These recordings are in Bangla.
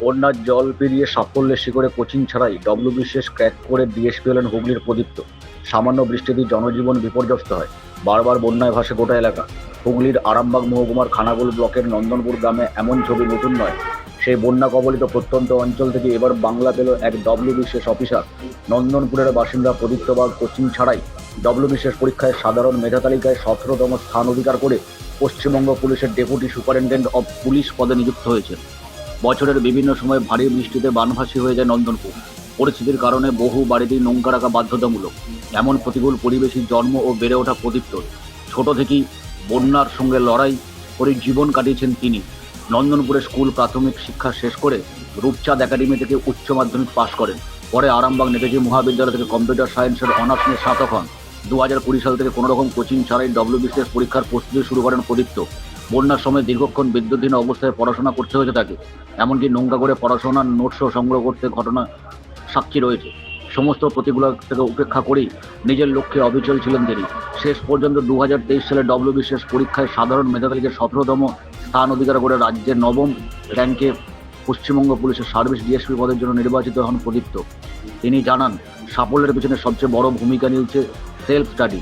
বন্যার জল পেরিয়ে সাফল্যের শিখরে কোচিং ছাড়াই ডব্লিউবিসিএস ক্র্যাক করে ডিএসপি হলেন হুগলির প্রদীপ্ত। সামান্য বৃষ্টিতেই জনজীবন বিপর্যস্ত হয়, বারবার বন্যায় ভাসে গোটা এলাকা। হুগলির আরামবাগ মহকুমার খানাকুল ব্লকের নন্দনপুর গ্রামে এমন ছবি নতুন নয়। সেই বন্যা কবলিত প্রত্যন্ত অঞ্চল থেকে এবার বাংলা পেল এক ডব্লিউবিসিএস অফিসার। নন্দনপুরের বাসিন্দা প্রদীপ্ত বাগ কোচিং ছাড়াই ডব্লিউবিসিএস পরীক্ষায় সাধারণ মেধা তালিকায় 17তম স্থান অধিকার করে পশ্চিমবঙ্গ পুলিশের ডেপুটি সুপারিনটেন্ডেন্ট অব পুলিশ পদে নিযুক্ত হয়েছে। বছরের বিভিন্ন সময় ভারী বৃষ্টিতে বানভাসী হয়ে যায় নন্দনপুর। পরিস্থিতির কারণে বহু বাড়িতেই নৌকা রাখা বাধ্যতামূলক। এমন প্রতিকূল পরিবেশে জন্ম ও বেড়ে ওঠা প্রদীপ্ত। ছোট থেকেই বন্যার সঙ্গে লড়াই করে জীবন কাটিয়েছেন তিনি। নন্দনপুরে স্কুল প্রাথমিক শিক্ষা শেষ করে রূপচাঁদ একাডেমি থেকে উচ্চ মাধ্যমিক পাশ করেন। পরে আরামবাগ নেতাজি মহাবিদ্যালয় থেকে কম্পিউটার সায়েন্সের অনার্স নিয়ে স্নাতক হন। 2020 সাল থেকে কোনোরকম কোচিং ছাড়াই ডব্লিউবিসিএস পরীক্ষার প্রস্তুতি শুরু করেন প্রদীপ্ত। বন্যার সময় দীর্ঘক্ষণ বিদ্যুৎহীন অবস্থায় পড়াশোনা করতে হয়েছে তাকে। এমনকি নৌকা করে পড়াশোনার নোটসও সংগ্রহ করতে ঘটনা সাক্ষী রয়েছে। সমস্ত প্রতিকূলতা থেকে উপেক্ষা করেই নিজের লক্ষ্যে অবিচল ছিলেন তিনি। শেষ পর্যন্ত 2023 সালে ডব্লিউবিসিএস পরীক্ষায় সাধারণ মেধা তালিকায় 17তম স্থান অধিকার করে রাজ্যের 9ম র্যাঙ্কে পশ্চিমবঙ্গ পুলিশের সার্ভিস ডিএসপি পদের জন্য নির্বাচিত হন প্রদীপ্ত। তিনি জানান, সাফল্যের পেছনে সবচেয়ে বড় ভূমিকা নিয়েছে সেলফ স্টাডি,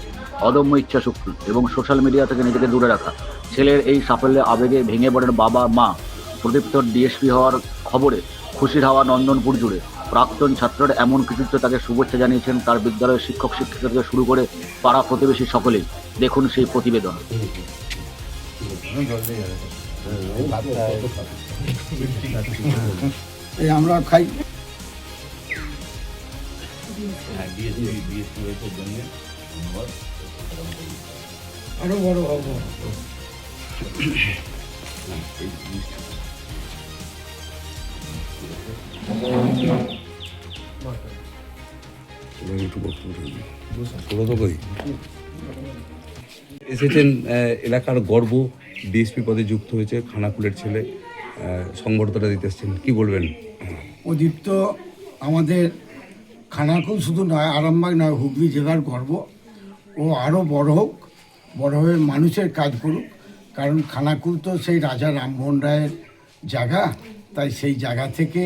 অদম্য ইচ্ছাশক্তি এবং সোশ্যাল মিডিয়া থেকে নিজেকে দূরে রাখা। ছেলের এই সাফল্যে আবেগে ভেঙে পড়েন বাবা মা। প্রদীপ্তর ডিএসপি হওয়ার খবরে খুশির হাওয়া নন্দনপুর জুড়ে। প্রাক্তন ছাত্ররা এমন কৃতিত্বে তাকে শুভেচ্ছা জানিয়েছেন তার বিদ্যালয়ের শিক্ষক শিক্ষিকা থেকে শুরু করে পাড়া প্রতিবেশী সকলেই। দেখুন সেই প্রতিবেদন। আমরা খাই আরো বড় হবো। এসেছেন এলাকার গর্ব, ডিএসপি পদে যুক্ত হয়েছে খানাকুলের ছেলে, সংবর্ধনা দিতে এসেছেন, কি বলবেন? প্রদীপ্ত আমাদের খানাকুল শুধু নয়, আরামবাগ নয়, হুগলি জেলার গর্ব। ও আরও বড় হোক, বড় হয়ে মানুষের কাজ করুক। কারণ খানাকুল তো সেই রাজা রামমোহন রায়ের জায়গা, তাই সেই জায়গা থেকে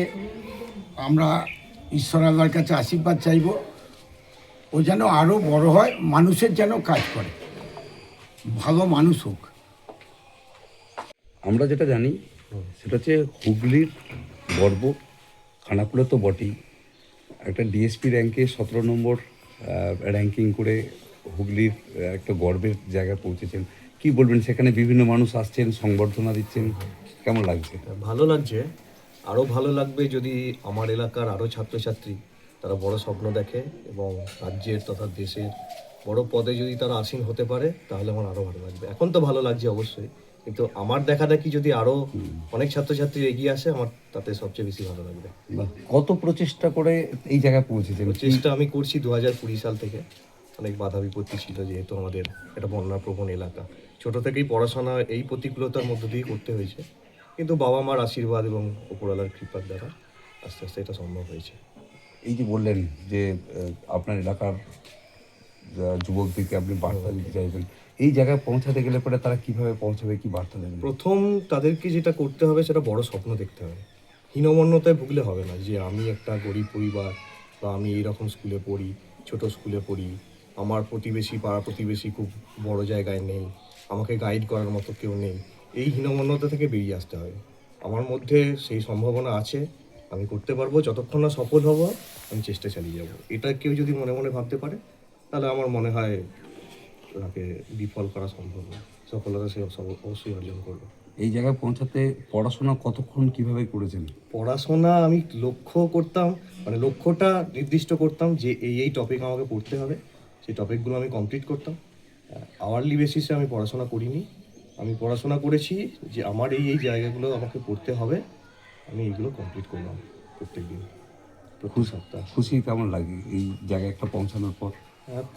আমরা ঈশ্বর আল্লাহর কাছে আশীর্বাদ চাইব ও যেন আরও বড় হয়, মানুষের যেন কাজ করে, ভালো মানুষ হোক। আমরা যেটা জানি সেটা হচ্ছে হুগলির গর্ব, খানাকুলে তো বটেই, একটা ডিএসপি র্যাঙ্কে 17 নম্বর র্যাঙ্কিং করে হুগলির একটা গর্বের জায়গায় পৌঁছেছেন। কি বলবেন? সেখানে বিভিন্ন মানুষ আসছেন, সংবর্ধনা দিচ্ছেন, কেমন লাগছে? ভালো লাগছে। আরও ভালো লাগবে যদি আমার এলাকার আরও ছাত্রছাত্রী তারা বড় স্বপ্ন দেখে এবং রাজ্যের তথা দেশের বড় পদে যদি তারা আসীন হতে পারে, তাহলে আমার আরও ভালো লাগবে। এখন তো ভালো লাগছে অবশ্যই, কিন্তু আমার দেখা দেখি যদি আরও অনেক ছাত্রছাত্রী এগিয়ে আসে, আমার তাতে সবচেয়ে বেশি ভালো লাগবে। কত প্রচেষ্টা করে এই জায়গায় পৌঁছেছেন? চেষ্টা আমি করছি 2020 সাল থেকে। অনেক বাধা বিপত্তি ছিল, যেহেতু আমাদের একটা বন্যাপ্রবণ এলাকা। ছোট থেকেই পড়াশোনা এই প্রতিকূলতার মধ্য দিয়ে করতে হয়েছে, কিন্তু বাবা মার আশীর্বাদ এবং উপরওয়ালার কৃপার দ্বারা আস্তে আস্তে এটা সম্ভব হয়েছে। এই যে বললেন যে আপনার এলাকার যুবকদেরকে আপনি বার্তা দিতে চাইবেন, এই জায়গায় পৌঁছাতে গেলে পরে তারা কিভাবে পৌঁছাবে, কি বার্তা দেবেন? প্রথম তাদেরকে যেটা করতে হবে সেটা বড় স্বপ্ন দেখতে হবে। হীনমন্যতায় ভুগলে হবে না যে আমি একটা গরিব পরিবার বা আমি এইরকম স্কুলে পড়ি, ছোট স্কুলে পড়ি, আমার প্রতিবেশী পাড়া প্রতিবেশী খুব বড় জায়গায় নেই, আমাকে গাইড করার মতো কেউ নেই। এই হীনমন্যতা থেকে বেরিয়ে আসতে হবে। আমার মধ্যে সেই সম্ভাবনা আছে, আমি করতে পারবো। যতক্ষণ না সফল হব, আমি চেষ্টা চালিয়ে যাব। এটা কেউ যদি মনে মনে ভাবতে পারে, তাহলে আমার মনে হয় তাকে বিফল করা সম্ভব না। সফলতা সে অবশ্যই অর্জন করবে। এই জায়গায় পৌঁছাতে পড়াশোনা কতক্ষণ কিভাবে করেছেন? পড়াশোনা আমি লক্ষ্য করতাম, মানে লক্ষ্যটা নির্দিষ্ট করতাম যে এই টপিক আমাকে পড়তে হবে, সেই টপিকগুলো আমি কমপ্লিট করতাম। আওয়ারলি বেসিসে আমি পড়াশোনা করিনি। আমি পড়াশোনা করেছি যে আমার এই জায়গাগুলো আমাকে পড়তে হবে, আমি এইগুলো কমপ্লিট করলাম প্রত্যেক দিন, প্রতি সপ্তাহ। খুশি কেমন লাগে এই জায়গায় একটা পৌঁছানোর পর?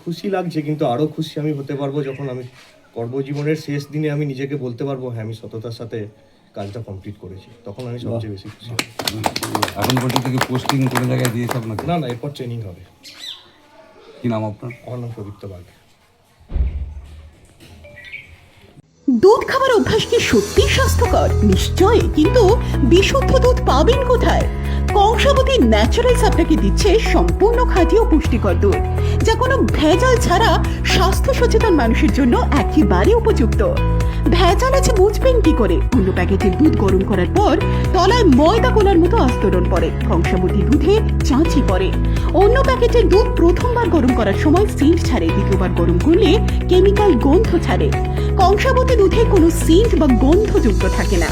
খুশি লাগছে, কিন্তু আরও খুশি আমি হতে পারবো যখন আমি কর্মজীবনের শেষ দিনে আমি নিজেকে বলতে পারবো হ্যাঁ আমি সততার সাথে কাজটা কমপ্লিট করেছি। তখন আমি সবচেয়ে বেশি খুশি। এখন পর্যন্ত থেকে পোস্টিং কোনো জায়গায় দিয়েছে আপনাকে? না, এরপর ট্রেনিং হবে। কি নাম আপনার? আমার নাম প্রদীপ্ত বাগ। দুধ খাবার অভ্যাস কি সত্যি স্বাস্থ্যকর? নিশ্চয়, কিন্তু বিশুদ্ধ দুধ পাবেন কোথায়? কংসাবতী ন্যাচারালস আপনাকে দিচ্ছে সম্পূর্ণ খাঁটি ও পুষ্টিকর দুধ, যা কোনো ভেজাল ছাড়া স্বাস্থ্য সচেতন মানুষের জন্য একেবারে উপযুক্ত। ভেজাল আছে বুঝবেন কি করে? অন্য প্যাকেটের দুধ গরম করার পর তলায় ময়দা গোলার মতো আস্তরণ পড়ে, কংসাবতী দুধে চাঁচি পড়ে। অন্য প্যাকেটের দুধ প্রথমবার গরম করার সময় সেন্ট ছাড়ে, দ্বিতীয়বার গরম করলে কেমিক্যাল গন্ধ ছাড়ে। কংসাবতী দুধে কোনো সেন্ট বা গন্ধ যুক্ত থাকে না।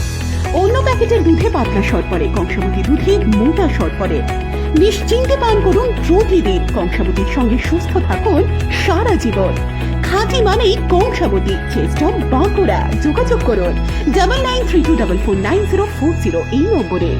অন্য প্যাকেটের দুধে পাতলা সর পড়ে, কংসাবতী দুধে মোটা সর পড়ে। নিশ্চিন্তে পান করুন প্রতিদিন। কংসাবতীর সঙ্গে সুস্থ থাকুন সারা জীবন। খাঁটি মানেই কংসাবতী, চেষ্টা বাঁকুড়া। যোগাযোগ করুন 9932449040 এই নম্বরে।